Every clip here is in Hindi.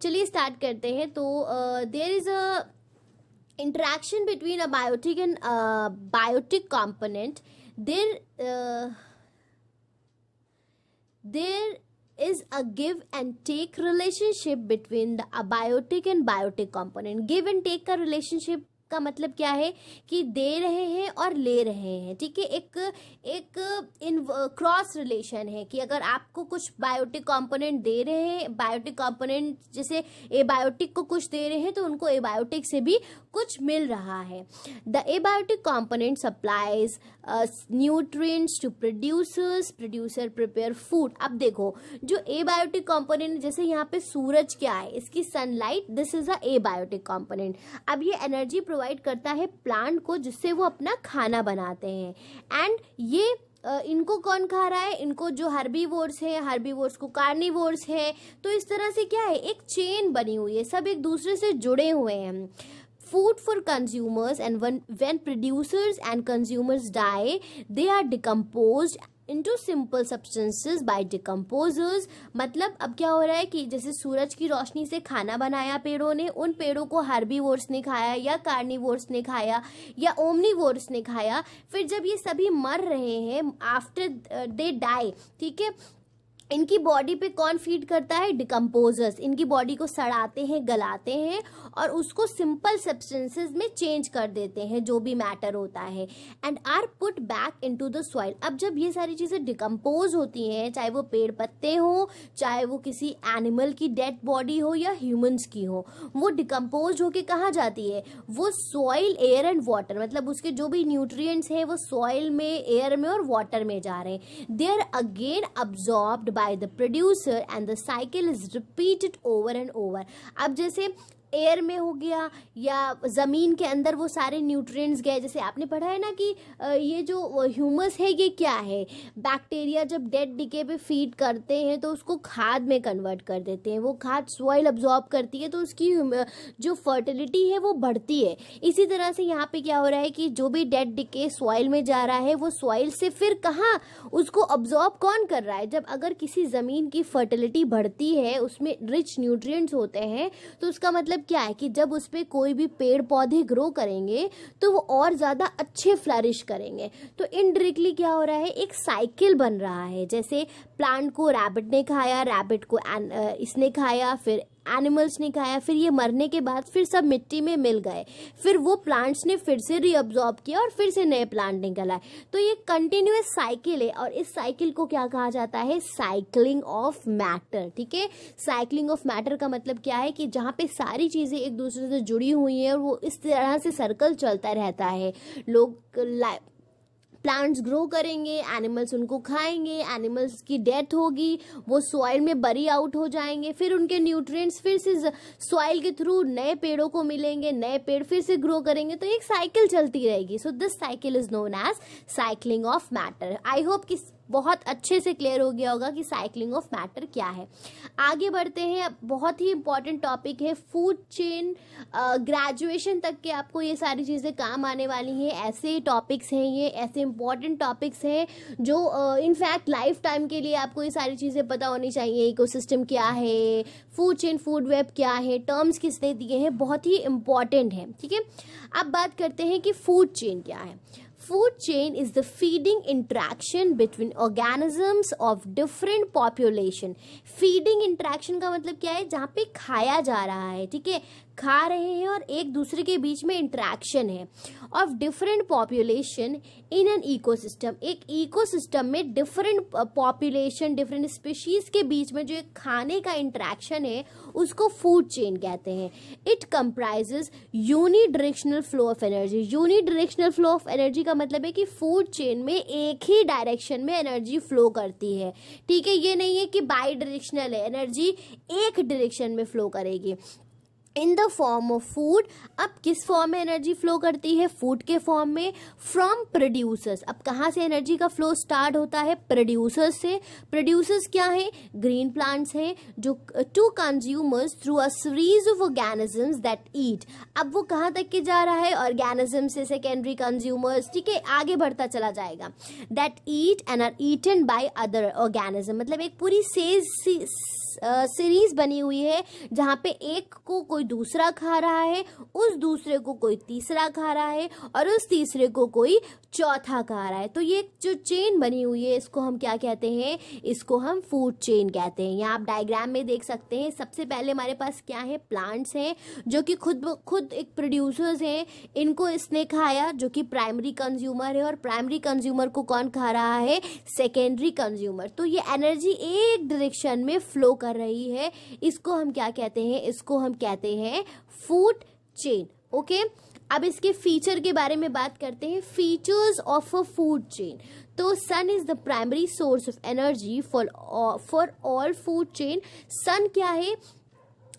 चलिए स्टार्ट करते हैं। तो there is a interaction between a biotic and biotic component. There is a give and take relationship between the abiotic and biotic component. Give and take का relationship का मतलब क्या है कि दे रहे हैं और ले रहे हैं, ठीक है। एक इन क्रॉस रिलेशन है कि अगर आपको कुछ बायोटिक कंपोनेंट दे रहे हैं, बायोटिक कंपोनेंट जैसे एबायोटिक को कुछ दे रहे हैं तो उनको एबायोटिक से भी कुछ मिल रहा है। The abiotic component supplies nutrients to producers, producer prepare food. अब देखो जो एबायोटिक कंपोनेंट, जैसे यहाँ पे सूरज क्या है, इसकी sunlight, this is a abiotic component. अब ये एनर्जी प्रोवाइड करता है प्लांट को जिससे वो अपना खाना बनाते हैं। एंड ये इनको कौन खा रहा है, इनको जो हर्बीवोर्स है, हर्बीवोर्स को कार्निवोर्स है। तो इस तरह से क्या है, एक चेन बनी हुई है, सब एक दूसरे से जुड़े हुए हैं। Food for consumers, and when producers and consumers die, they are decomposed into simple substances by decomposers। मतलब अब क्या हो रहा है कि जैसे सूरज की रोशनी से खाना बनाया पेड़ों ने, उन पेड़ों को हार्बीवोर्स ने खाया या कार्निवोर्स ने खाया या ओमनीवोर्स ने खाया। फिर जब ये सभी मर रहे हैं आफ्टर दे डाई, ठीक है, इनकी बॉडी पे कौन फीड करता है, डिकम्पोजर्स। इनकी बॉडी को सड़ाते हैं, गलाते हैं और उसको सिंपल सब्सटेंसेस में चेंज कर देते हैं जो भी मैटर होता है, and are put back into the soil. अब जब ये सारी चीज़ें डिकम्पोज होती हैं, चाहे वो पेड़ पत्ते हो, चाहे वो किसी एनिमल की डेड बॉडी हो या ह्यूमंस की हो, वो डिकम्पोज होके कहाँ जाती है, वो सॉइल, एयर एंड वाटर, मतलब उसके जो भी न्यूट्रिएंट्स हैं वो सॉइल में, एयर में और वाटर में जा रहे हैं। They are again absorbed by the producer and the cycle is repeated over and over। अब जैसे एयर में हो गया या ज़मीन के अंदर वो सारे न्यूट्रिएंट्स गए, जैसे आपने पढ़ा है ना कि ये जो ह्यूमस है ये क्या है, बैक्टीरिया जब डेड डिके पे फीड करते हैं तो उसको खाद में कन्वर्ट कर देते हैं, वो खाद सॉइल अब्जॉर्ब करती है तो उसकी जो फर्टिलिटी है वो बढ़ती है। इसी तरह से यहाँ पे क्या हो रहा है कि जो भी डेड डिके सॉइल में जा रहा है वो सॉइल से फिर कहाँ उसको अब्जॉर्ब कौन कर रहा है, जब अगर किसी ज़मीन की फर्टिलिटी बढ़ती है, उसमें रिच न्यूट्रिएंट्स होते हैं, तो उसका मतलब क्या है कि जब उस पे कोई भी पेड़ पौधे ग्रो करेंगे तो वो और ज़्यादा अच्छे फ्लरिश करेंगे। तो इनडायरेक्टली क्या हो रहा है, एक साइकिल बन रहा है। जैसे प्लांट को रैबिट ने खाया, रैबिट को इसने खाया, फिर एनिमल्स ने खाया, फिर ये मरने के बाद फिर सब मिट्टी में मिल गए, फिर वो प्लांट्स ने फिर से रीअब्जॉर्ब किया और फिर से नए प्लांट निकल आए। तो ये कंटिन्यूअस साइकिल है और इस साइकिल को क्या कहा जाता है, साइक्लिंग ऑफ मैटर, ठीक है। साइक्लिंग ऑफ मैटर का मतलब क्या है कि जहाँ पे सारी चीज़ें एक दूसरे से जुड़ी हुई हैं और वो इस तरह से सर्कल चलता रहता है। लोग प्लांट्स ग्रो करेंगे, एनिमल्स उनको खाएंगे, एनिमल्स की डेथ होगी, वो सॉइल में बरी आउट हो जाएंगे, फिर उनके न्यूट्रिएंट्स फिर से सॉइल के थ्रू नए पेड़ों को मिलेंगे, नए पेड़ फिर से ग्रो करेंगे, तो एक साइकिल चलती रहेगी। So this cycle is known as cycling of matter. I hope कि बहुत अच्छे से क्लियर हो गया होगा कि साइक्लिंग ऑफ मैटर क्या है। आगे बढ़ते हैं, अब बहुत ही इंपॉर्टेंट टॉपिक है फूड चेन। ग्रेजुएशन तक के आपको ये सारी चीज़ें काम आने वाली हैं। ऐसे टॉपिक्स हैं, ये ऐसे इंपॉर्टेंट टॉपिक्स हैं जो इनफैक्ट लाइफ टाइम के लिए आपको ये सारी चीज़ें पता होनी चाहिए। इकोसिस्टम क्या है, फूड चेन, फूड वेब क्या है, टर्म्स किसने दिए हैं, बहुत ही इंपॉर्टेंट है, ठीक है। अब बात करते हैं कि फूड चेन क्या है। Food chain is the feeding interaction between organisms of different population। feeding interaction का मतलब क्या है, जहाँ पे खाया जा रहा है, ठीक है, खा रहे हैं और एक दूसरे के बीच में इंटरेक्शन है, of different population in an ecosystem. एक इकोसिस्टम में डिफरेंट पॉपुलेशन, डिफरेंट स्पीशीज के बीच में जो एक खाने का इंटरेक्शन है उसको फूड चेन कहते हैं। It comprises unidirectional flow of energy. Unidirectional flow of energy का मतलब है कि फूड चेन में एक ही डायरेक्शन में एनर्जी फ्लो करती है, ठीक है। ये नहीं है कि बाई डायरेक्शनल है, एनर्जी एक डायरेक्शन में फ्लो करेगी। In the form of food. अब किस फॉर्म में एनर्जी फ्लो करती है, फूड के फॉर्म में, फ्रॉम प्रोड्यूसर्स। अब कहाँ से एनर्जी का फ्लो स्टार्ट होता है, प्रोड्यूसर्स से। प्रोड्यूसर्स क्या है, ग्रीन प्लांट्स हैं, जो to consumers through a series of organisms that eat. अब वो कहाँ तक के जा रहा है, ऑर्गेनिज्म से सेकेंडरी कंज्यूमर्स, ठीक है, आगे बढ़ता चला जाएगा। That eat and are eaten by other organism, मतलब एक पूरी सीरीज बनी हुई है जहाँ पे एक को कोई दूसरा खा रहा है, उस दूसरे को कोई तीसरा खा रहा है और उस तीसरे को कोई चौथा खा रहा है। तो ये जो चेन बनी हुई है इसको हम क्या कहते हैं, इसको हम फूड चेन कहते हैं। यहाँ आप डायग्राम में देख सकते हैं, सबसे पहले हमारे पास क्या है, प्लांट्स हैं जो कि खुद एक प्रोड्यूसर्स हैं, इनको इसने खाया जो कि प्राइमरी कंज्यूमर है, और प्राइमरी कंज्यूमर को कौन खा रहा है, सेकेंडरी कंज्यूमर। तो ये एनर्जी एक डायरेक्शन में फ्लो कर रही है, इसको हम क्या कहते हैं, इसको हम कहते हैं फूड चेन। ओके, अब इसके फीचर के बारे में बात करते हैं, features of a food chain. तो sun is the primary source of energy for all food chain. Sun क्या है,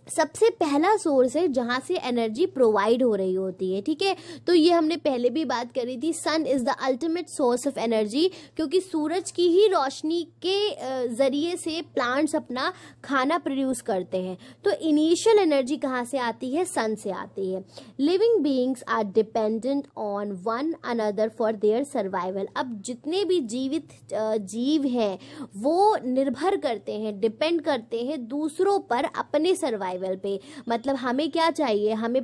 सबसे पहला सोर्स है जहां से एनर्जी प्रोवाइड हो रही होती है। ठीक है, तो ये हमने पहले भी बात करी थी, sun is the ultimate source of energy, क्योंकि सूरज की ही रोशनी के जरिए से प्लांट्स अपना खाना प्रोड्यूस करते हैं। तो इनिशियल एनर्जी कहाँ से आती है, सन से आती है। Living beings are dependent on one another for their survival. अब जितने भी जीवित जीव हैं वो निर्भर करते हैं, डिपेंड करते हैं दूसरों पर अपने सर्वाइवल पे। मतलब हमें क्या चाहिए, हम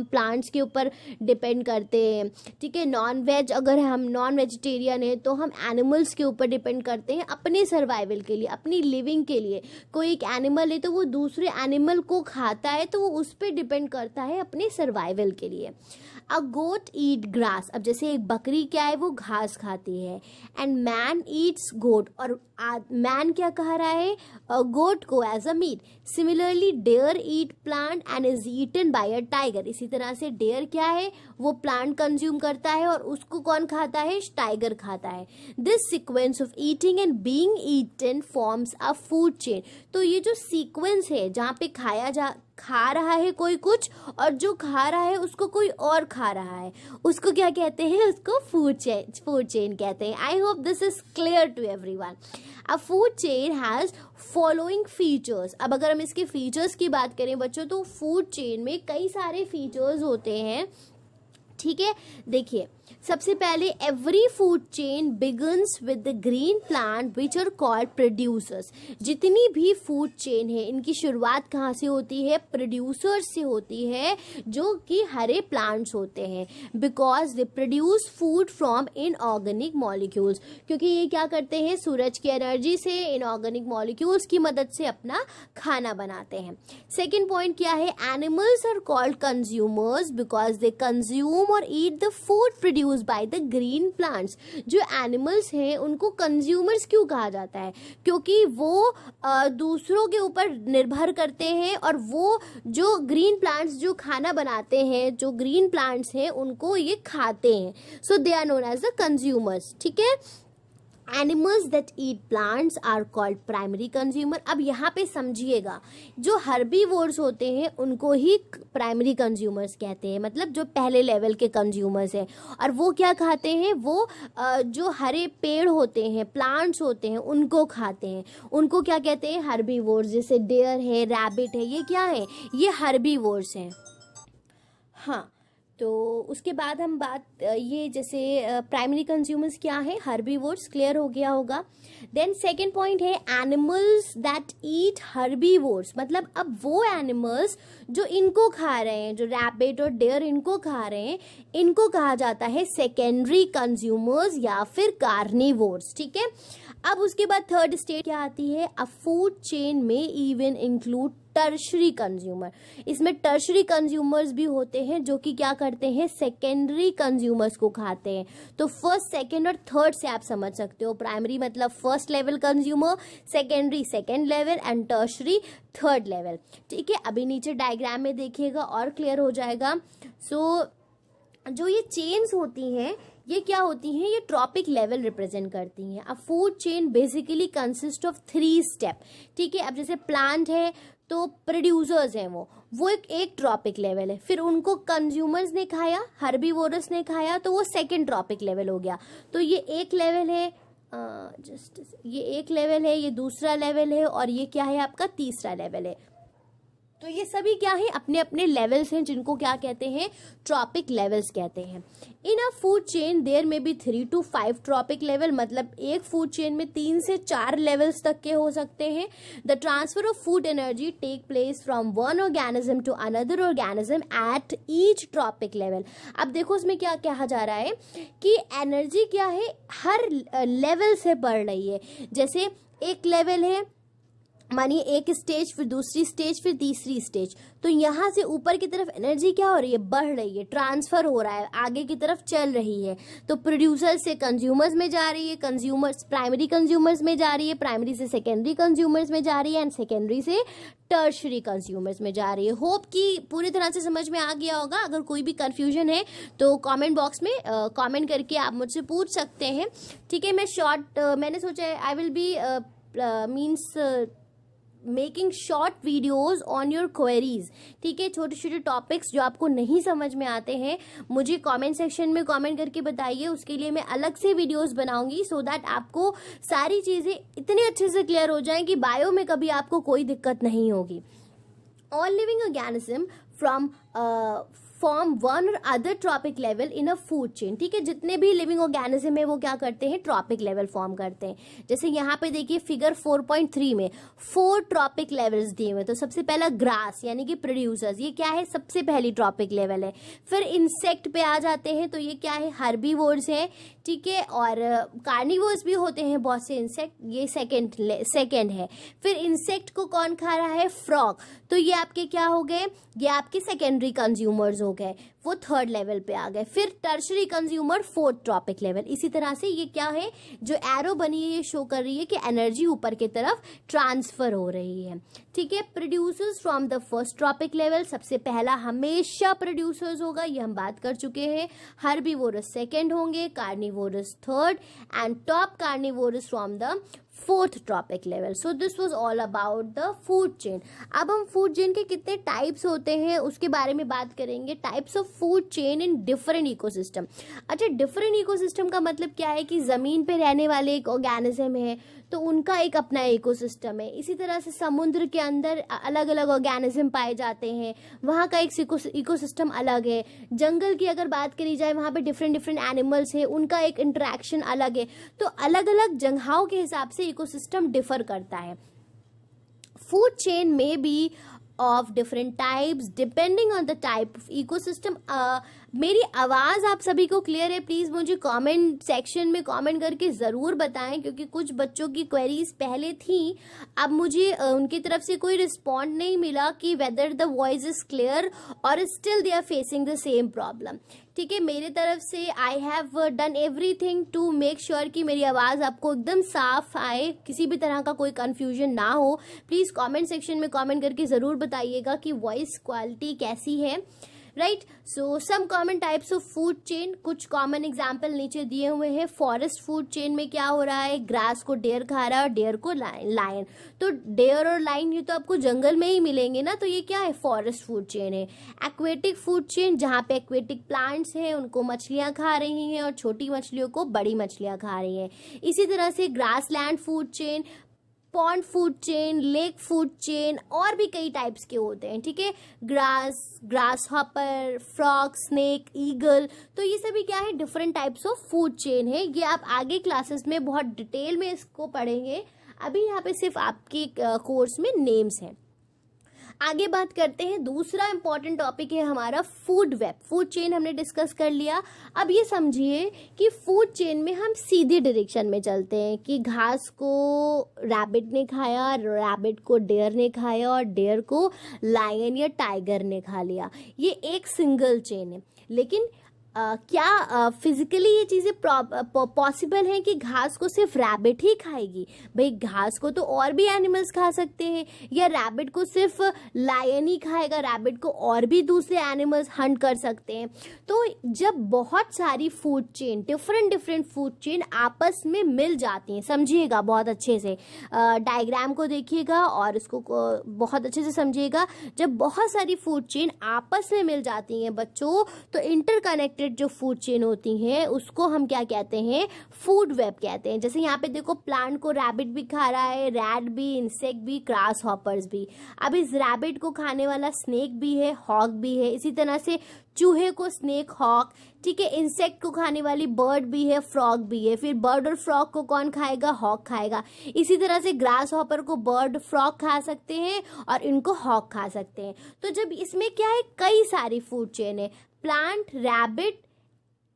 प्लांट्स के ऊपर डिपेंड करते हैं। ठीक है, नॉन वेज, अगर हम नॉन वेजिटेरियन हैं तो हम एनिमल्स के ऊपर डिपेंड करते हैं अपने सर्वाइवल के लिए, अपनी लिविंग के लिए। कोई एक एनिमल है तो वो दूसरे एनिमल को खाता है, तो वो उस पर डिपेंड करता है अपने सर्वाइवल के लिए। अ गोट ईट ग्रास। अब जैसे एक बकरी क्या है, वो घास खाती है। एंड मैन ईट्स गोट, और मैन क्या कह रहा है, गोट को as a meat. Similarly deer eat plant and is eaten by a tiger. इसी तरह से डेयर क्या है, वो प्लांट कंज्यूम करता है और उसको कौन खाता है, टाइगर खाता है। This sequence of eating and being eaten forms a food chain. तो ये जो सीक्वेंस है जहाँ पे खा रहा है कोई कुछ, और जो खा रहा है उसको कोई और खा रहा है, उसको क्या कहते हैं, उसको फूड चेन कहते हैं। I hope this is clear to everyone. A food chain has following features. अब अगर हम इसके फीचर्स की बात करें बच्चों, तो फूड चेन में कई सारे फीचर्स होते हैं। ठीक है, देखिए सबसे पहले every food chain begins with the green plant which are called producers. जितनी भी फूड चेन है इनकी शुरुआत कहाँ से होती है, प्रोड्यूसर्स से होती है, जो कि हरे प्लांट्स होते हैं। Because they produce food from inorganic molecules, क्योंकि ये क्या करते हैं, सूरज की एनर्जी से इनऑर्गेनिक मॉलिक्यूल्स की मदद से अपना खाना बनाते हैं। सेकेंड पॉइंट क्या है, animals are called consumers because they consume और eat the food produce by the green plants. जो एनिमल्स हैं उनको कंज्यूमर्स क्यों कहा जाता है, क्योंकि वो दूसरों के ऊपर निर्भर करते हैं, और वो जो ग्रीन प्लांट्स जो खाना बनाते हैं, जो ग्रीन प्लांट्स हैं उनको ये खाते हैं। So they are known as the consumers. ठीक है, animals that eat plants are called primary consumer. अब यहाँ पे समझिएगा, जो हर्बीवोर्स होते हैं उनको ही प्राइमरी कंज्यूमर्स कहते हैं, मतलब जो पहले लेवल के कंज्यूमर्स हैं। और वो क्या खाते हैं, वो जो हरे पेड़ होते हैं, प्लांट्स होते हैं, उनको खाते हैं। उनको क्या कहते हैं, हर्बीवोर्स। जैसे डेयर है, रैबिट है, ये क्या है, ये हर्बीवोर्स हैं। हाँ, तो उसके बाद हम ये जैसे प्राइमरी कंज्यूमर्स क्या है, हर्बीवोर्स, क्लियर हो गया होगा। देन सेकेंड पॉइंट है एनिमल्स दैट ईट हर्बीवोर्स। मतलब अब वो एनिमल्स जो इनको खा रहे हैं, जो रैबिट और डेयर इनको खा रहे हैं, इनको कहा जाता है सेकेंडरी कंज्यूमर्स या फिर कार्निवोर्स। ठीक है, अब उसके बाद थर्ड स्टेज क्या आती है, अ फूड चेन में इवन इंक्लूड टर्शरी कंज्यूमर। इसमें टर्शरी कंज्यूमर्स भी होते हैं जो कि क्या करते हैं, सेकेंडरी कंज्यूमर्स को खाते हैं। तो फर्स्ट, सेकेंड और थर्ड से आप समझ सकते हो, प्राइमरी मतलब first level consumer, secondary second level and tertiary third level. ठीक है, अभी नीचे डायग्राम में देखिएगा और क्लियर हो जाएगा। सो जो ये चेन्स होती हैं ये क्या होती हैं, ये ट्रॉपिक लेवल रिप्रेजेंट करती हैं। अब food chain basically consist of 3 step. ठीक है, अब जैसे प्लांट है तो प्रोड्यूसर्स हैं वो एक ट्रॉपिक लेवल है, फिर उनको कंज्यूमर्स ने खाया, हर्बीवोरस ने खाया, तो वो सेकेंड ट्रॉपिक लेवल हो गया। तो ये एक लेवल है, ये एक लेवल है, ये दूसरा लेवल है, और ये क्या है आपका तीसरा लेवल है। तो ये सभी क्या है, अपने अपने लेवल्स हैं, जिनको क्या कहते हैं, ट्रॉपिक लेवल्स कहते हैं। इन अ फूड चेन देयर में बी 3 to 5 ट्रॉपिक लेवल, मतलब एक फूड चेन में 3 से 4 लेवल्स तक के हो सकते हैं। The transfer of food energy take place from one organism to another organism at each trophic level. अब देखो इसमें क्या कहा जा रहा है कि एनर्जी क्या है, हर लेवल से बढ़ रही है। जैसे एक लेवल है, मानिए एक स्टेज, फिर दूसरी स्टेज, फिर तीसरी स्टेज, तो यहाँ से ऊपर की तरफ एनर्जी क्या हो रही है, बढ़ रही है, ट्रांसफर हो रहा है, आगे की तरफ चल रही है। तो प्रोड्यूसर से कंज्यूमर्स में जा रही है, कंज्यूमर्स प्राइमरी कंज्यूमर्स में जा रही है, प्राइमरी से सेकेंडरी कंज्यूमर्स में जा रही है, एंड सेकेंडरी से टर्शरी कंज्यूमर्स में जा रही है। होप कि पूरी तरह से समझ में आ गया होगा। अगर कोई भी कंफ्यूजन है तो कमेंट बॉक्स में कमेंट करके आप मुझसे पूछ सकते हैं। ठीक है, मैं शॉर्ट मैंने सोचा I will be means making short videos on your queries. ठीक है, छोटे छोटे टॉपिक्स जो आपको नहीं समझ में आते हैं मुझे कमेंट सेक्शन में कमेंट करके बताइए, उसके लिए मैं अलग से वीडियोस बनाऊंगी, सो दैट आपको सारी चीज़ें इतने अच्छे से क्लियर हो जाएं कि बायो में कभी आपको कोई दिक्कत नहीं होगी। All living organism from form one और other trophic level in a food chain. ठीक है, जितने भी लिविंग ऑर्गेनिज्म है वो क्या करते हैं, ट्रॉपिक लेवल फॉर्म करते हैं। जैसे यहाँ पे देखिए फिगर 4.3 में 4 ट्रॉपिक लेवल्स दिए हुए। तो सबसे पहला ग्रास यानी कि प्रोड्यूसर्स, ये क्या है, सबसे पहली ट्रॉपिक लेवल है। फिर इंसेक्ट पे आ जाते हैं, तो ये क्या है, हर्बीवोर्स है। ठीक है, और कार्निवोर्स भी होते हैं बहुत से इंसेक्ट, ये सेकेंड है। फिर इंसेक्ट को कौन खा रहा है, फ्रॉग, तो ये आपके क्या हो गए, ये आपके सेकेंडरी कंज्यूमर्स हो गए, वो थर्ड लेवल पे आ गए। फिर tertiary consumer fourth trophic level. इसी तरह से ये क्या है, जो एरो बनी है ये शो कर रही है कि एनर्जी ऊपर की तरफ ट्रांसफर हो रही है। ठीक है, producers from the first trophic level, सबसे पहला हमेशा प्रोड्यूसर्स होगा, ये हम बात कर चुके हैं। हर्बीवोरस सेकेंड होंगे, carnivorous third, and top carnivorous from the fourth trophic level. So this was all about the food chain. अब हम फूड चेन के कितने टाइप्स होते हैं उसके बारे में बात करेंगे। Types of food chain in different ecosystem. अच्छा, डिफरेंट इकोसिस्टम का मतलब क्या है कि जमीन पे रहने वाले एक ऑर्गेनिज्म है तो उनका एक अपना इकोसिस्टम है। इसी तरह से समुद्र के अंदर अलग अलग ऑर्गेनिज्म पाए जाते हैं, वहाँ का एक इकोसिस्टम अलग है। जंगल की अगर बात करी जाए वहाँ पे डिफरेंट डिफरेंट एनिमल्स है, उनका एक इंटरेक्शन अलग है। तो अलग अलग जगहों के हिसाब से इकोसिस्टम डिफर करता है। फूड चेन में B of different types depending on the type of ecosystem। मेरी आवाज़ आप सभी को क्लियर है? प्लीज़ मुझे कमेंट सेक्शन में कमेंट करके ज़रूर बताएं, क्योंकि कुछ बच्चों की क्वेरीज पहले थी, अब मुझे उनकी तरफ से कोई रिस्पॉन्ड नहीं मिला कि whether the voice is clear और still they are facing the same problem. ठीक है, मेरे तरफ से I have done everything to make sure कि मेरी आवाज़ आपको एकदम साफ आए, किसी भी तरह का कोई कन्फ्यूजन ना हो। प्लीज़ कमेंट सेक्शन में कमेंट करके ज़रूर बताइएगा कि वॉइस क्वालिटी कैसी है। Right, so some common types of food chain, कुछ कॉमन एग्जाम्पल नीचे दिए हुए हैं। फॉरेस्ट फूड चेन में क्या हो रहा है, ग्रास को डेयर खा रहा है और डेयर को लायन। तो डेयर और लायन ये तो आपको जंगल में ही मिलेंगे ना, तो ये क्या है, फॉरेस्ट फूड चेन है। एक्वेटिक फूड चेन, जहाँ पे एक्वेटिक प्लांट्स हैं उनको मछलियाँ खा रही हैं और छोटी मछलियों को बड़ी मछलियाँ खा रही हैं। इसी तरह से grass land food chain, pond food chain, lake food chain, और भी कई टाइप्स के होते हैं। ठीक है, grass hopper, frog, snake, eagle, तो ये सभी क्या है, different types of food chain है। ये आप आगे क्लासेस में बहुत डिटेल में इसको पढ़ेंगे, अभी यहाँ पे सिर्फ आपके कोर्स में नेम्स हैं। आगे बात करते हैं, दूसरा इंपॉर्टेंट टॉपिक है हमारा फूड वेब। फूड चेन हमने डिस्कस कर लिया। अब ये समझिए कि फूड चेन में हम सीधे डायरेक्शन में चलते हैं कि घास को रैबिट ने खाया, रैबिट को डेयर ने खाया और डेयर को लायन या टाइगर ने खा लिया। ये एक सिंगल चेन है। लेकिन क्या फिजिकली ये चीज़ें पॉसिबल हैं कि घास को सिर्फ रैबिट ही खाएगी? भाई घास को तो और भी एनिमल्स खा सकते हैं, या रैबिट को सिर्फ लायन ही खाएगा, रैबिट को और भी दूसरे एनिमल्स हंट कर सकते हैं। तो जब बहुत सारी food chain, different food chain आपस में मिल जाती हैं, समझिएगा बहुत अच्छे से, डायग्राम को देखिएगा और इसको बहुत अच्छे से समझिएगा। जब बहुत सारी फूड चेन आपस में मिल जाती हैं बच्चों, तो इंटरकनेक्ट इंटरकनेक्टेड जो फूड चेन होती हैं उसको हम क्या कहते हैं, फूड वेब कहते हैं। जैसे यहाँ पे देखो, प्लांट को रैबिट भी खा रहा है, रैट भी, इंसेक्ट भी, ग्रास हॉपर्स भी। अब इस रैबिट को खाने वाला स्नेक भी है, हॉक भी है। इसी तरह से चूहे को स्नेक, हॉक, ठीक है। इंसेक्ट को खाने वाली बर्ड भी है, फ्रॉग भी है। फिर बर्ड और फ्रॉग को कौन खाएगा, हॉक खाएगा। इसी तरह से ग्रास हॉपर को बर्ड, फ्रॉग खा सकते हैं और इनको हॉक खा सकते हैं। तो जब इसमें क्या है, कई सारी फूड चेन है, प्लांट, रैबिट,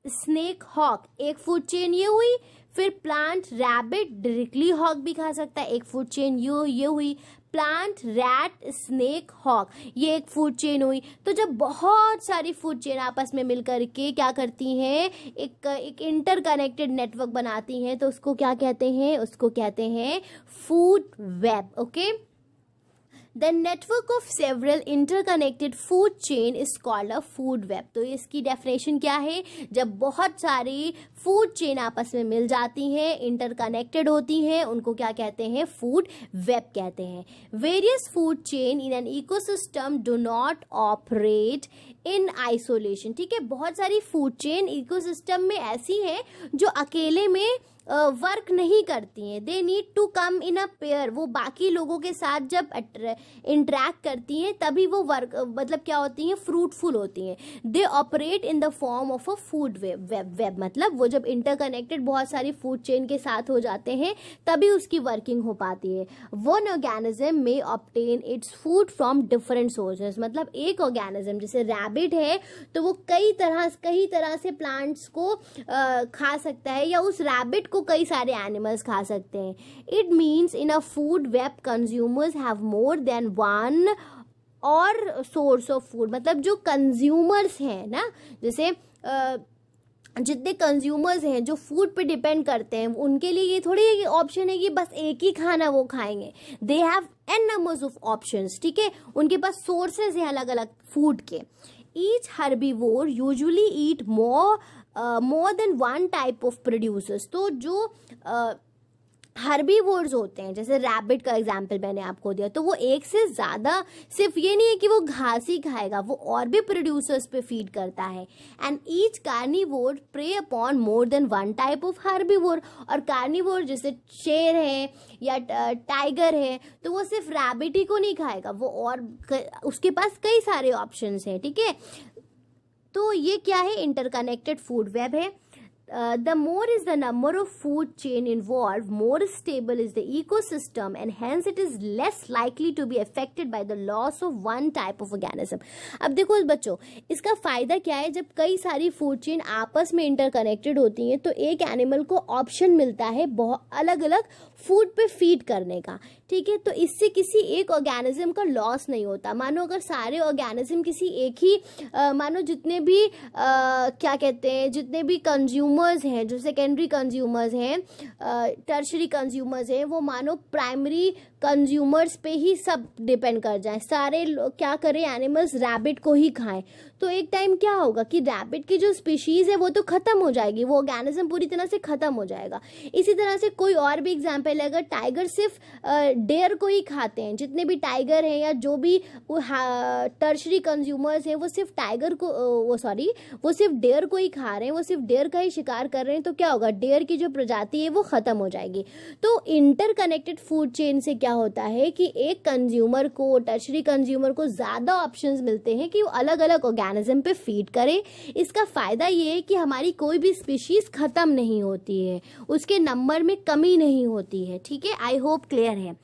स्नेक, हॉक, एक फूड चेन ये हुई। फिर प्लांट, रैबिट, डायरेक्टली हॉक भी खा सकता है, एक फूड चेन ये हुई। प्लांट, रैट, स्नेक, हॉक, ये एक फूड चेन हुई। तो जब बहुत सारी फूड चेन आपस में मिलकर के क्या करती हैं, एक इंटरकनेक्टेड नेटवर्क बनाती हैं, तो उसको क्या कहते हैं, उसको कहते हैं food web. Okay, the network of several interconnected food chain is called a food web. तो इसकी डेफिनेशन क्या है, जब बहुत सारी फूड चेन आपस में मिल जाती हैं, इंटरकनेक्टेड होती हैं, उनको क्या कहते हैं, फूड वेब कहते हैं। Various food chain in an ecosystem do not operate in isolation, ठीक है। बहुत सारी फूड चेन इकोसिस्टम में ऐसी हैं जो अकेले में वर्क नहीं करती हैं। They need to come in a pair, वो बाकी लोगों के साथ जब इंटरेक्ट करती हैं तभी वो वर्क मतलब क्या होती हैं, फ्रूटफुल होती हैं। They operate in the form of a food web मतलब वो जब इंटरकनेक्टेड बहुत सारी फूड चेन के साथ हो जाते हैं तभी उसकी वर्किंग हो पाती है। वन ऑर्गेनिज्म में obtain its food from different sources, मतलब एक ऑर्गेनिज्म जैसे रैबिट है तो वो कई तरह से प्लांट्स को खा सकता है, या उस रैबिट को कई सारे एनिमल्स खा सकते हैं। It means in a food web consumers have more than one और सोर्स ऑफ फूड, मतलब जो कंज्यूमर्स हैं ना, जैसे जितने कंज्यूमर्स हैं जो फूड पे डिपेंड करते हैं, उनके लिए ये थोड़ी ऑप्शन है कि बस एक ही खाना वो खाएंगे। They have an numbers of options, ठीक है। उनके पास सोर्सेज हैं अलग अलग फूड के। Each herbivore usually eat more than one type of producers. तो जो हर्बीवोर्स होते हैं, जैसे रैबिट का एग्जांपल मैंने आपको दिया, तो वो एक से ज़्यादा, सिर्फ ये नहीं है कि वो घास ही खाएगा, वो और भी प्रोड्यूसर्स पे फीड करता है। And each carnivore prey upon more than one type of herbivore. और कार्निवोर जैसे शेर है या टाइगर है, तो वो सिर्फ रैबिट ही को नहीं खाएगा, वो और उसके पास कई सारे ऑप्शंस हैं, ठीक है। तो ये क्या है, इंटरकनेक्टेड फूड वेब है। The more is the number of food chain involved, more stable is the ecosystem, and hence it is less likely to be affected by the loss of one type of organism. अब देखो बच्चों, इसका फायदा क्या है, जब कई सारी फूड चेन आपस में इंटरकनेक्टेड होती हैं तो एक एनिमल को ऑप्शन मिलता है बहुत अलग अलग फूड पे फीड करने का, ठीक है। तो इससे किसी एक ऑर्गेनिज्म का लॉस नहीं होता। मानो अगर सारे ऑर्गेनिज्म किसी एक ही मानो जितने भी क्या कहते हैं, जितने भी कंज्यूमर्स हैं, जो सेकेंडरी कंज्यूमर्स हैं, टर्शरी कंज्यूमर्स हैं, वो मानो प्राइमरी कंज्यूमर्स पे ही सब डिपेंड कर जाएं, सारे क्या करें, एनिमल्स रैबिट को ही खाएं, तो एक टाइम क्या होगा कि रैबिट की जो स्पीशीज है वो तो खत्म हो जाएगी, वो ऑर्गेनिज्म पूरी तरह से खत्म हो जाएगा। इसी तरह से कोई और भी एग्जांपल है, अगर टाइगर सिर्फ डेयर को ही खाते हैं, जितने भी टाइगर हैं या जो भी टर्शरी कंज्यूमर्स हैं वो सिर्फ टाइगर को वो सिर्फ डेयर को ही खा रहे हैं, वो सिर्फ डेयर का ही शिकार कर रहे हैं, तो क्या होगा, डेयर की जो प्रजाति है वो खत्म हो जाएगी। तो इंटरकनेक्टेड फूड चेन से क्या होता है कि एक कंज्यूमर को, टर्शरी कंज्यूमर को ज़्यादा ऑप्शंस मिलते हैं कि वो अलग अलग ऑर्गेनिज्म पे फीड करे। इसका फ़ायदा ये है कि हमारी कोई भी स्पीशीज़ ख़त्म नहीं होती है, उसके नंबर में कमी नहीं होती है, ठीक है। आई होप क्लियर है।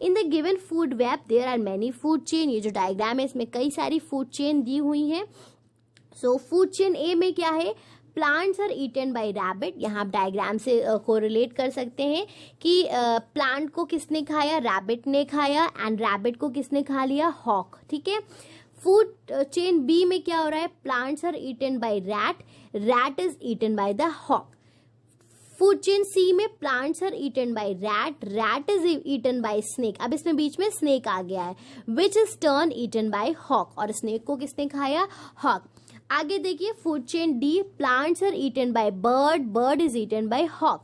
In the given food web there are many food chain. ये जो डायग्राम है इसमें कई सारी फूड चेन दी हुई हैं। सो फूड चेन ए में क्या है, plants are eaten by rabbit. यहाँ आप डायग्राम से कोरिलेट कर सकते हैं कि प्लांट को किसने खाया, रैबिट ने खाया, एंड रैबिट को किसने खा लिया, हॉक, ठीक है। फूड चेन बी में क्या हो रहा है, plants are eaten by rat, rat is eaten by the hawk. Food chain C में plants are eaten by rat, rat is eaten by snake. अब इसमें बीच में स्नेक आ गया है, which is turn eaten by hawk, और स्नेक को किसने खाया, हॉक। आगे देखिए food chain D, plants are eaten by bird, bird is eaten by hawk.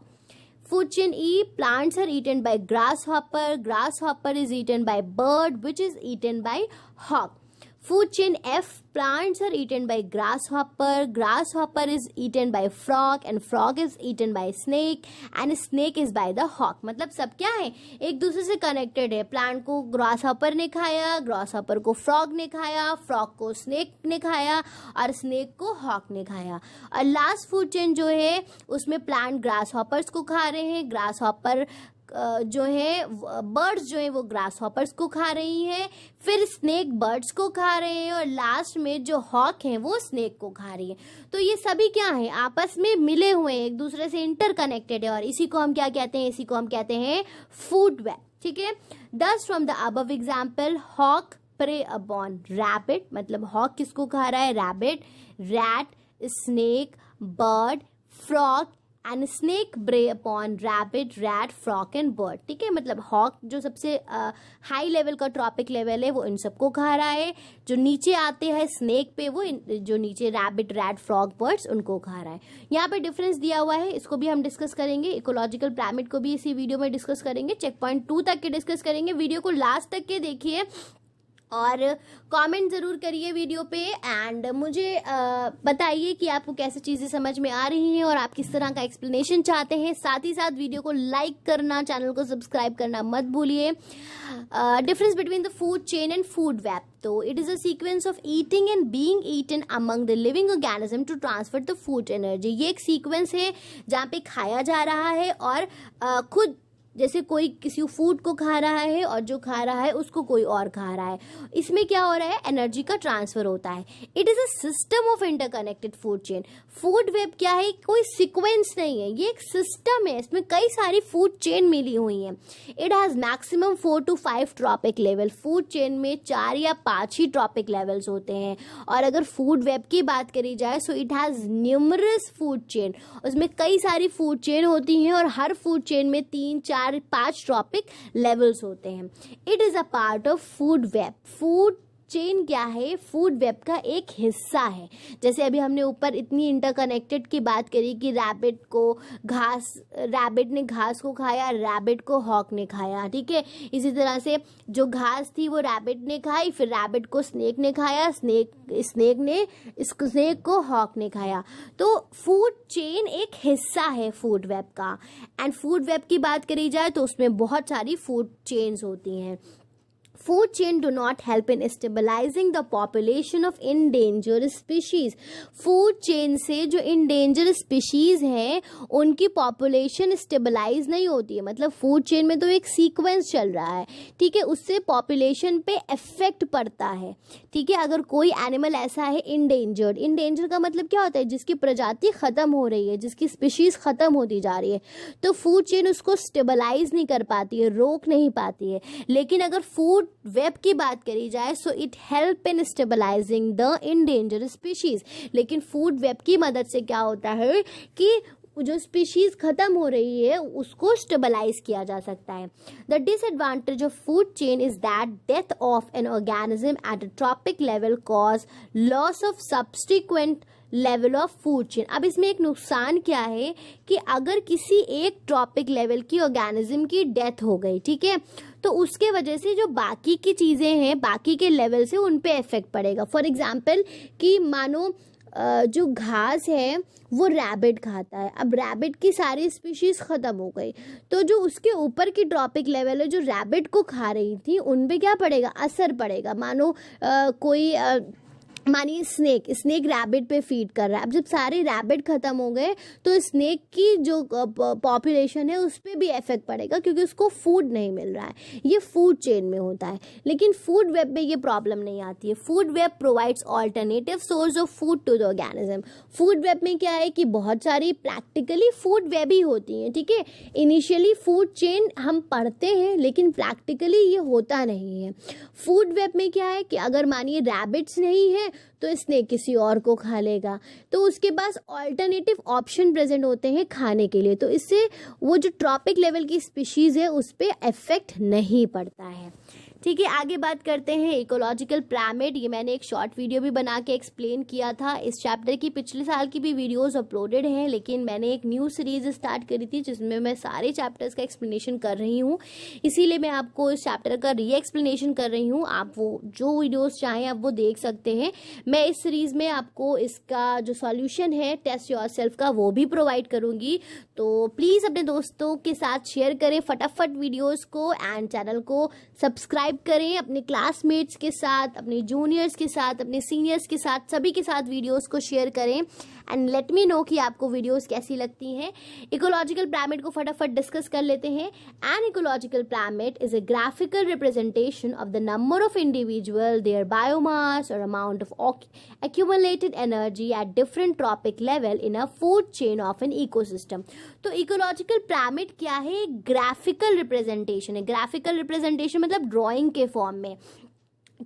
Food chain E, plants are eaten bye grasshopper, grasshopper is eaten by bird which is eaten by hawk. Food chain F, plants are eaten by grasshopper, grasshopper is eaten by frog and frog is eaten by snake and snake is by the hawk. मतलब सब क्या है, एक दूसरे से कनेक्टेड है. प्लांट को ग्रासहॉपर ने खाया, ग्रासहॉपर को फ्रॉग ने खाया, फ्रॉग को स्नेक ने खाया और स्नेक को हॉक ने खाया. और लास्ट फूड चेन जो है उसमें प्लांट ग्रासहॉपर्स को खा रहे हैं, ग्रासहॉपर जो है बर्ड्स जो है वो ग्रास हॉपर्स को खा रही हैं, फिर स्नेक बर्ड्स को खा रहे हैं और लास्ट में जो हॉक है वो स्नेक को खा रही है. तो ये सभी क्या है, आपस में मिले हुए हैं, एक दूसरे से इंटरकनेक्टेड है और इसी को हम क्या कहते हैं, इसी को हम कहते हैं फूड वेब. ठीक है. Thus from the above example, hawk prey upon rabbit, मतलब हॉक किसको खा रहा है, rabbit, rat, snake, bird, frog and snake prey upon rabbit, rat, frog and bird. ठीक है. मतलब हॉक जो सबसे हाई लेवल का ट्रॉपिक लेवल है वो इन सबको खा रहा है, जो नीचे आते हैं स्नेक पे वो जो नीचे रैबिट, रैट, फ्रॉग, बर्ड्स उनको खा रहा है. यहाँ पे डिफरेंस दिया हुआ है, इसको भी हम डिस्कस करेंगे. इकोलॉजिकल पिरामिड को भी इसी वीडियो में डिस्कस करेंगे, चेक पॉइंट 2 तक के डिस्कस करेंगे. वीडियो को लास्ट तक के देखिए और कमेंट ज़रूर करिए वीडियो पे एंड मुझे बताइए कि आपको कैसे चीज़ें समझ में आ रही हैं और आप किस तरह का एक्सप्लेनेशन चाहते हैं. साथ ही साथ वीडियो को लाइक करना, चैनल को सब्सक्राइब करना मत भूलिए. Difference between the food chain and food web. तो it is a sequence of eating and being eaten among the living organism to transfer the food energy. ये एक सीक्वेंस है जहाँ पे खाया जा रहा है और खुद जैसे कोई किसी फूड को खा रहा है और जो खा रहा है उसको कोई और खा रहा है, इसमें क्या हो रहा है, एनर्जी का ट्रांसफर होता है. It is a system of interconnected food chain. Food web क्या है, कोई सीक्वेंस नहीं है, ये एक सिस्टम है, इसमें कई सारी फूड चेन मिली हुई हैं. It has maximum 4 to 5 trophic level. Food chain में 4 या 5 ही ट्रॉपिक लेवल्स होते हैं. और अगर फूड वेब की बात करी जाए so it has numerous food chain. उसमें कई सारी फूड चेन होती हैं और हर फूड चेन में 3, 4, 5 ट्रॉपिक लेवल्स होते हैं. It is a part of food web. Food chain क्या है, फूड वेब का एक हिस्सा है. जैसे अभी हमने ऊपर इतनी इंटरकनेक्टेड की बात करी कि रैबिट ने घास को खाया, रैबिट को हॉक ने खाया. ठीक है. इसी तरह से जो घास थी वो रैबिट ने खाई, फिर रैबिट को स्नेक ने खाया, स्नेक को हॉक ने खाया. तो फूड चेन एक हिस्सा है फूड वेब का. एंड फूड वेब की बात करी जाए तो उसमें बहुत सारी फूड चेन्स होती हैं. Food chain do not help in stabilizing the population of endangered species. Food chain से जो endangered species हैं उनकी population stabilize नहीं होती है. मतलब food chain में तो एक sequence चल रहा है. ठीक है. उससे population पे effect पड़ता है. ठीक है. अगर कोई animal ऐसा है endangered का मतलब क्या होता है, जिसकी प्रजाति ख़त्म हो रही है, जिसकी species ख़त्म होती जा रही है, तो food chain उसको stabilize नहीं कर पाती है, रोक नहीं पाती है. लेकिन अगर food वेब की बात करी जाए so it help in stabilising the endangered species. लेकिन फूड वेब की मदद से क्या होता है कि जो स्पीशीज खत्म हो रही है उसको स्टेबलाइज किया जा सकता है. The disadvantage of food chain is that death of an organism at a trophic level cause loss of subsequent level of food chain. अब इसमें एक नुकसान क्या है कि अगर किसी एक ट्रॉपिक लेवल की ऑर्गेनिज्म की डेथ हो गई, ठीक है, तो उसके वजह से जो बाकी की चीज़ें हैं, बाकी के लेवल से उन पे इफेक्ट पड़ेगा. फॉर एग्जांपल कि मानो जो घास है वो रैबिट खाता है. अब रैबिट की सारी स्पीशीज ख़त्म हो गई, तो जो उसके ऊपर की ट्रॉपिक लेवल है जो रैबिट को खा रही थी उन पे क्या पड़ेगा, असर पड़ेगा. मानिए स्नेक रैबिट पे फीड कर रहा है. अब जब सारे रैबिट ख़त्म हो गए तो स्नेक की जो पॉपुलेशन है उस पर भी इफेक्ट पड़ेगा क्योंकि उसको फूड नहीं मिल रहा है. ये फूड चेन में होता है. लेकिन फूड वेब में ये प्रॉब्लम नहीं आती है. Food web provides alternative source of food to the organism. Food web में क्या है कि बहुत सारी प्रैक्टिकली फूड वेब ही होती हैं. ठीक है. इनिशियली फूड चेन हम पढ़ते हैं लेकिन प्रैक्टिकली ये होता नहीं है. फूड वेब में क्या है कि अगर मानिए रैबिट्स नहीं है तो स्नेक किसी और को खा लेगा, तो उसके पास ऑल्टरनेटिव ऑप्शन प्रेजेंट होते हैं खाने के लिए. तो इससे वो जो ट्रॉपिक लेवल की स्पीशीज है उस पर इफेक्ट नहीं पड़ता है. ठीक है, आगे बात करते हैं इकोलॉजिकल पिरामिड। ये मैंने एक शॉर्ट वीडियो भी बना के एक्सप्लेन किया था। इस चैप्टर की पिछले साल की भी वीडियोस अपलोडेड हैं, लेकिन मैंने एक न्यू सीरीज स्टार्ट करी थी जिसमें मैं सारे चैप्टर्स का एक्सप्लेनेशन कर रही हूँ, इसीलिए मैं आपको इस चैप्टर का री एक्सप्लेनेशन कर रही हूँ। आप वो जो वीडियोज़ चाहें आप वो देख सकते हैं। मैं इस सीरीज़ में आपको इसका जो सॉल्यूशन है टेस्ट योरसेल्फ का वो भी प्रोवाइड करूँगी। तो प्लीज़ अपने दोस्तों के साथ शेयर करें फटाफट वीडियोज़ को, एंड चैनल को सब्सक्राइब करें। अपने क्लासमेट्स के साथ, अपने जूनियर्स के साथ, अपने सीनियर्स के साथ, सभी के साथ वीडियोस को शेयर करें एंड लेट मी नो कि आपको वीडियोस कैसी लगती हैं। इकोलॉजिकल पिरामिड को फटाफट डिस्कस कर लेते हैं। An ecological pyramid is a graphical representation of the number of individual, their biomass और amount of accumulated energy at different trophic level in a food chain of an ecosystem। तो इकोलॉजिकल पिरामिड क्या है? ग्राफिकल रिप्रेजेंटेशन है। ग्राफिकल रिप्रेजेंटेशन मतलब ड्राइंग के फॉर्म में।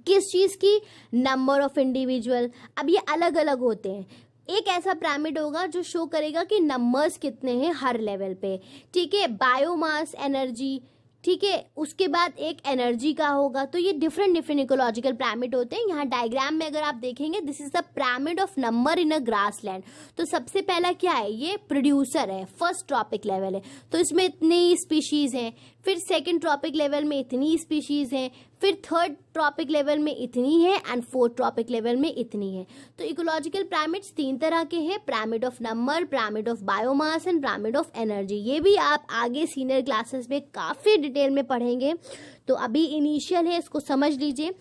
किस चीज़ की? Number of individual. अब ये अलग अलग होते हैं। एक ऐसा पिरामिड होगा जो शो करेगा कि नंबर्स कितने हैं हर लेवल पे, ठीक है। बायोमास, एनर्जी, ठीक है। उसके बाद एक एनर्जी का होगा। तो ये डिफरेंट इकोलॉजिकल पिरामिड होते हैं। यहाँ डायग्राम में अगर आप देखेंगे, this is the pyramid of number in a grassland. तो सबसे पहला क्या है? ये प्रोड्यूसर है, फर्स्ट ट्रॉपिक लेवल है, तो इसमें इतनी स्पीशीज हैं। फिर सेकंड ट्रॉपिक लेवल में इतनी स्पीशीज हैं, फिर थर्ड ट्रॉपिक लेवल में इतनी है, एंड फोर्थ ट्रॉपिक लेवल में इतनी है। तो इकोलॉजिकल पिरामिड्स 3 तरह के हैं: pyramid of number, pyramid of biomass and pyramid of energy. ये भी आप आगे सीनियर क्लासेस में काफ़ी डिटेल में पढ़ेंगे, तो अभी इनिशियल है, इसको समझ लीजिए।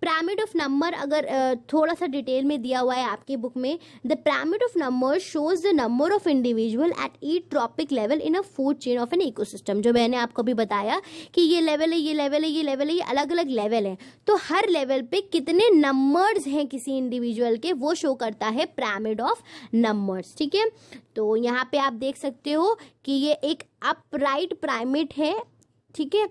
पिरामिड ऑफ नंबर अगर थोड़ा सा डिटेल में दिया हुआ है आपकी बुक में, the pyramid of number shows the number of individual eight each trophic level in a food chain of an ecosystem. जो मैंने आपको भी बताया कि ये लेवल है, ये लेवल है, ये लेवल है, ये अलग अलग लेवल है। तो हर लेवल पे कितने नंबर्स हैं किसी इंडिविजुअल के, वो शो करता है पिरामिड ऑफ नंबर्स, ठीक है। तो यहाँ पे आप देख सकते हो कि ये एक अपराइट पिरामिड है, ठीक है।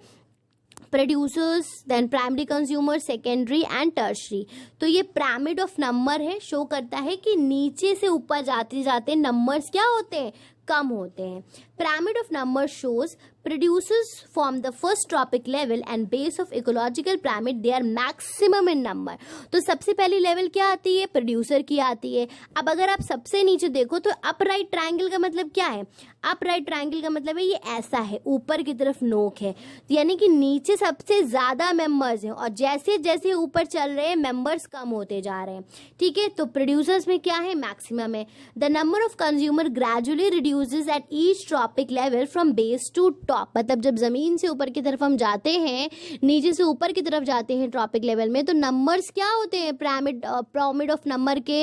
Producers, then primary consumer, secondary and tertiary. तो ये पिरामिड ऑफ नंबर है, शो करता है कि नीचे से ऊपर जाते जाते नंबर्स क्या होते हैं? कम होते हैं। Pyramid of number shows producers from the first trophic level and base of ecological pyramid they are maximum in number। तो सबसे पहली लेवल क्या आती है? प्रोड्यूसर की आती है। अब अगर आप सबसे नीचे देखो तो अपराइट ट्रायंगल का मतलब क्या है? अपराइट ट्रायंगल का मतलब है ये ऐसा है, ऊपर की तरफ नोक है, यानी कि नीचे सबसे ज्यादा मेंबर्स हैं और जैसे जैसे ऊपर चल रहे हैं मेंबर्स कम होते जा रहे हैं, ठीक है। तो प्रोड्यूसर्स में क्या है? मैक्सिमम है। The number of consumer gradually reduces at each trophic level from base to top. मतलब जब जमीन से ऊपर की तरफ हम जाते हैं, नीचे से ऊपर की तरफ जाते हैं ट्रॉपिक लेवल में, तो नंबर्स क्या होते हैं? पिरामिड ऑफ नंबर के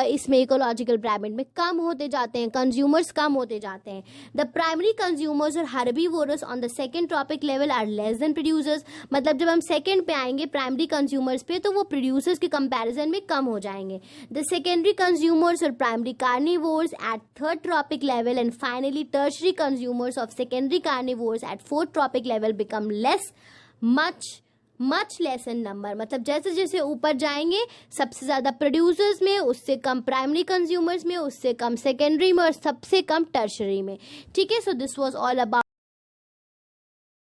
इसमें इकोलॉजिकल पिरामिड में कम होते जाते हैं, कंज्यूमर्स कम होते जाते हैं। द प्राइमरी कंज्यूमर्स और herbivores on the second trophic level are less than producers. मतलब जब हम सेकंड पे आएंगे प्राइमरी कंज्यूमर्स पे, तो वो प्रोड्यूसर्स के कंपैरिजन में कम हो जाएंगे। द सेकेंडरी कंज्यूमर्स और primary carnivores at third trophic level and finally tertiary consumers of secondary carnivores at fourth trophic level become less, much less in number. मतलब जैसे जैसे ऊपर जाएंगे सबसे ज्यादा प्रोड्यूसर्स में, उससे कम प्राइमरी कंज्यूमर्स में, उससे कम सेकेंडरी में और सबसे कम टर्शरी में, ठीक है। So this was all about